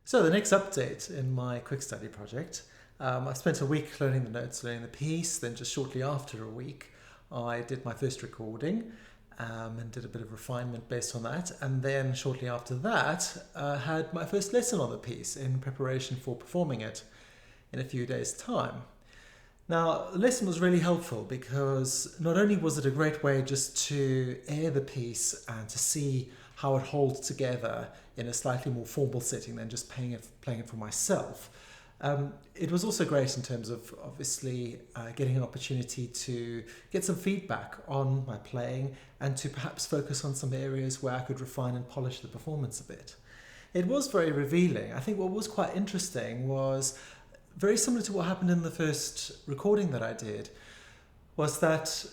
So the next update in my quick study project, I spent a week learning the notes, learning the piece. Then just shortly after a week, I did my first recording and did a bit of refinement based on that. And then shortly after that, had my first lesson on the piece in preparation for performing it in a few days' time. Now, the lesson was really helpful because not only was it a great way just to air the piece and to see how it holds together in a slightly more formal setting than just playing it for myself, it was also great in terms of obviously getting an opportunity to get some feedback on my playing and to perhaps focus on some areas where I could refine and polish the performance a bit. It was very revealing. I think what was quite interesting was very similar to what happened in the first recording that I did, was that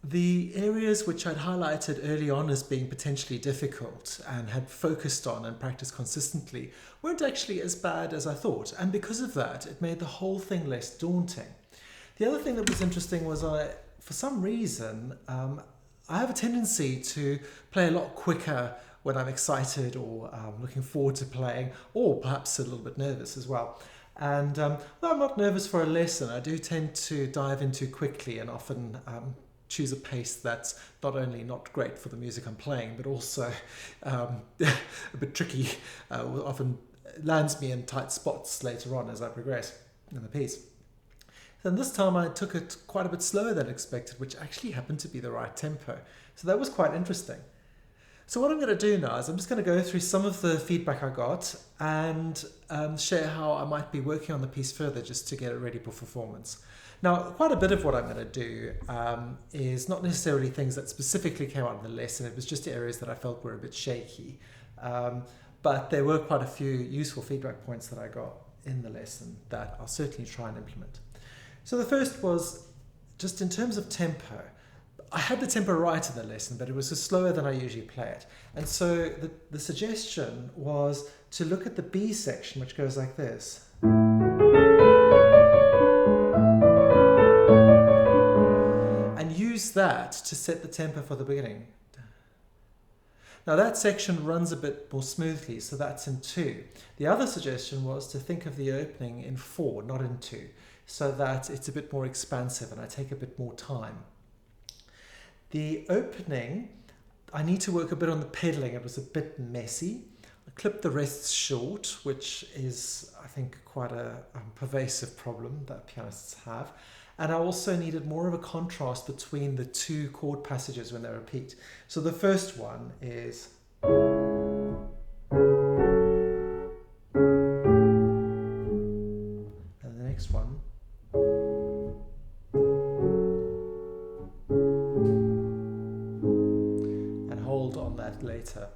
the areas which I'd highlighted early on as being potentially difficult and had focused on and practiced consistently weren't actually as bad as I thought. And because of that, it made the whole thing less daunting. The other thing that was interesting was for some reason, I have a tendency to play a lot quicker when I'm excited or looking forward to playing, or perhaps a little bit nervous as well. And though I'm not nervous for a lesson, I do tend to dive in too quickly and often choose a pace that's not only not great for the music I'm playing, but also a bit tricky, often lands me in tight spots later on as I progress in the piece. Then this time I took it quite a bit slower than expected, which actually happened to be the right tempo. So that was quite interesting. So what I'm going to do now is I'm just going to go through some of the feedback I got and share how I might be working on the piece further just to get it ready for performance. Now, quite a bit of what I'm going to do is not necessarily things that specifically came out of the lesson. It was just areas that I felt were a bit shaky. But there were quite a few useful feedback points that I got in the lesson that I'll certainly try and implement. So the first was just in terms of tempo. I had the tempo right in the lesson, but it was slower than I usually play it. And so the suggestion was to look at the B section, which goes like this. And use that to set the tempo for the beginning. Now that section runs a bit more smoothly, so that's in 2. The other suggestion was to think of the opening in 4, not in 2, so that it's a bit more expansive and I take a bit more time. The opening, I need to work a bit on the pedaling. It was a bit messy. I clipped the rests short, which is, I think, quite a pervasive problem that pianists have. And I also needed more of a contrast between the 2 chord passages when they repeat. So the first one is... and the next one... on that later.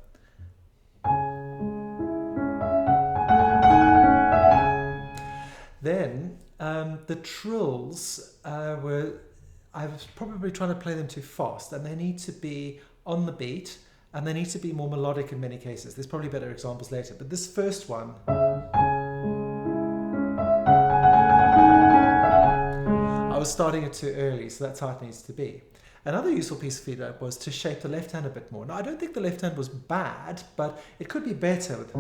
Then the trills I was probably trying to play them too fast, and they need to be on the beat and they need to be more melodic in many cases. There's probably better examples later, but this first one I was starting it too early, so that's how it needs to be. Another useful piece of feedback was to shape the left hand a bit more. Now, I don't think the left hand was bad, but it could be better with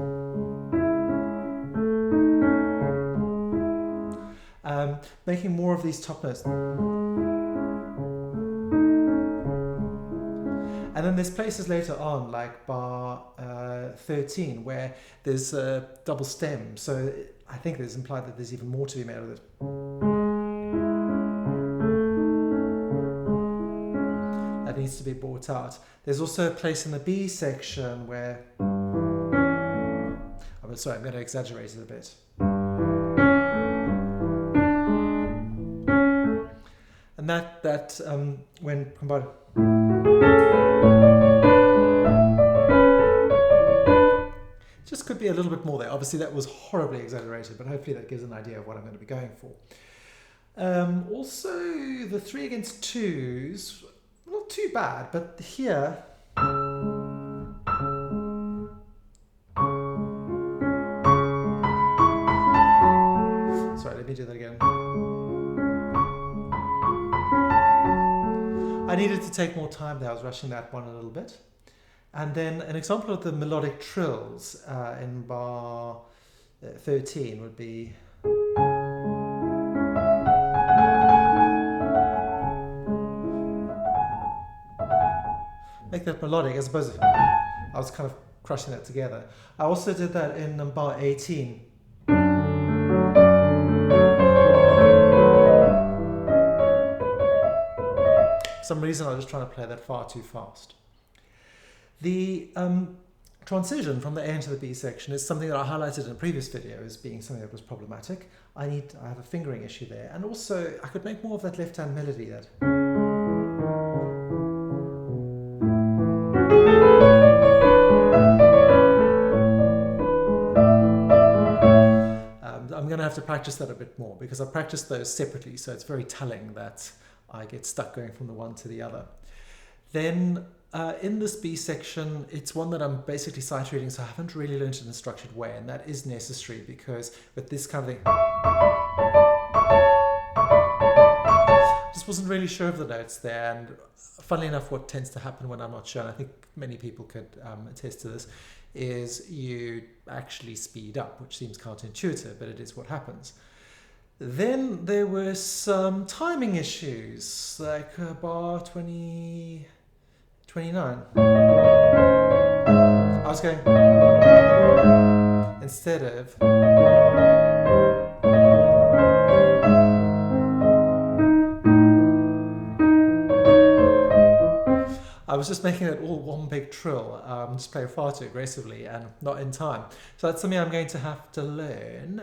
making more of these top notes. And then there's places later on, like bar 13, where there's a double stem. So I think there's implied that there's even more to be made of it. That needs to be brought out. There's also a place in the B section where... I'm sorry, I'm going to exaggerate it a bit. And that when combined... just could be a little bit more there. Obviously that was horribly exaggerated, but hopefully that gives an idea of what I'm going to be going for. Also, the 3 against 2s... not too bad, but here... sorry, let me do that again. I needed to take more time there. I was rushing that one a little bit. And then an example of the melodic trills in bar 13 would be... make that melodic, as opposed to... I was kind of crushing that together. I also did that in bar 18. For some reason I was trying to play that far too fast. The transition from the A into the B section is something that I highlighted in a previous video as being something that was problematic. I have a fingering issue there, and also I could make more of that left hand melody that... I'm going to have to practice that a bit more because I practiced those separately, so it's very telling that I get stuck going from the one to the other. Then in this B section, it's one that I'm basically sight reading, so I haven't really learned it in a structured way, and that is necessary because with this kind of thing, I just wasn't really sure of the notes there. And funnily enough, what tends to happen when I'm not sure, and I think many people could attest to this, is you actually speed up, which seems counterintuitive, but it is what happens. Then there were some timing issues, like bar 29. I was going instead of... I was just making it all one big trill, just playing far too aggressively and not in time. So that's something I'm going to have to learn.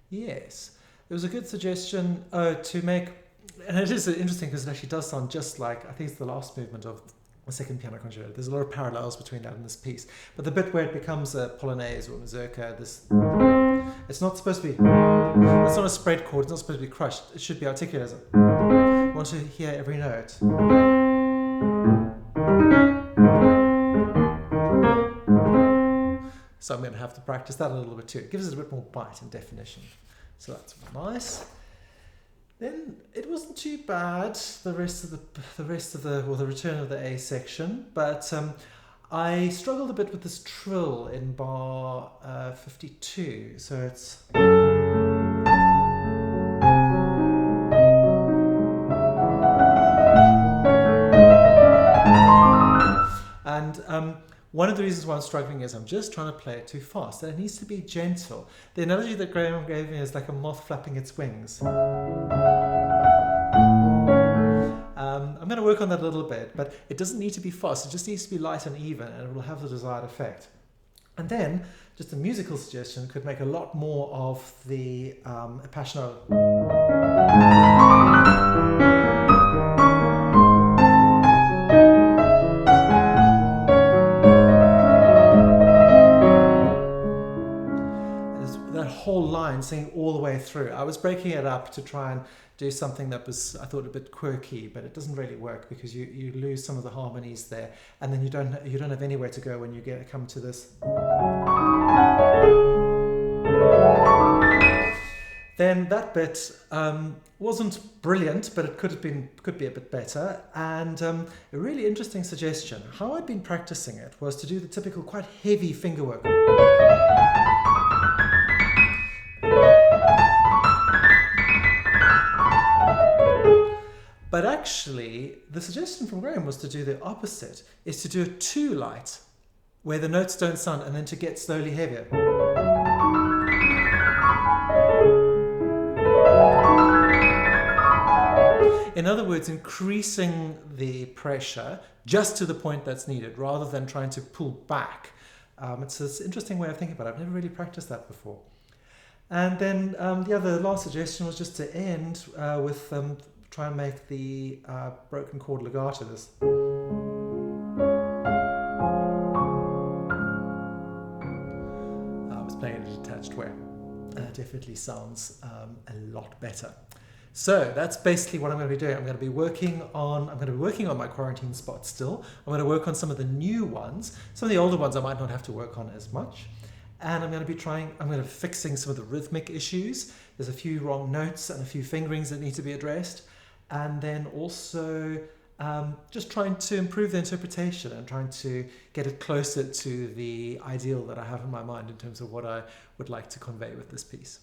Yes, it was a good suggestion to make, and it is interesting because it actually does sound just like, I think it's the last movement of the second piano concerto. There's a lot of parallels between that and this piece. But the bit where it becomes a polonaise or a mazurka, it's not supposed to be, it's not a spread chord, it's not supposed to be crushed. It should be articulate as a, you want to hear every note. So I'm going to have to practice that a little bit too. It gives it a bit more bite and definition. So that's nice. Then it wasn't too bad, the return of the A section, but I struggled a bit with this trill in bar 52. So it's... And one of the reasons why I'm struggling is I'm just trying to play it too fast, and it needs to be gentle. The analogy that Graham gave me is like a moth flapping its wings. I'm going to work on that a little bit, but it doesn't need to be fast, it just needs to be light and even, and it will have the desired effect. And then, just a musical suggestion could make a lot more of the appassionato. Whole line singing all the way through. I was breaking it up to try and do something that was, I thought, a bit quirky, but it doesn't really work because you lose some of the harmonies there, and then you don't have anywhere to go when you come to this. Then that bit wasn't brilliant, but it could be a bit better. And a really interesting suggestion. How I'd been practicing it was to do the typical quite heavy finger work. But actually, the suggestion from Graham was to do the opposite, is to do it too light, where the notes don't sound, and then to get slowly heavier. In other words, increasing the pressure just to the point that's needed, rather than trying to pull back. It's an interesting way of thinking about it. I've never really practiced that before. And then the last suggestion was just to end with try and make the broken chord legato this. I was playing in a detached way. Definitely sounds a lot better. So that's basically what I'm going to be doing. I'm going to be working on my quarantine spots still. I'm going to work on some of the new ones. Some of the older ones I might not have to work on as much. And I'm going to be fixing some of the rhythmic issues. There's a few wrong notes and a few fingerings that need to be addressed. And then also just trying to improve the interpretation and trying to get it closer to the ideal that I have in my mind in terms of what I would like to convey with this piece.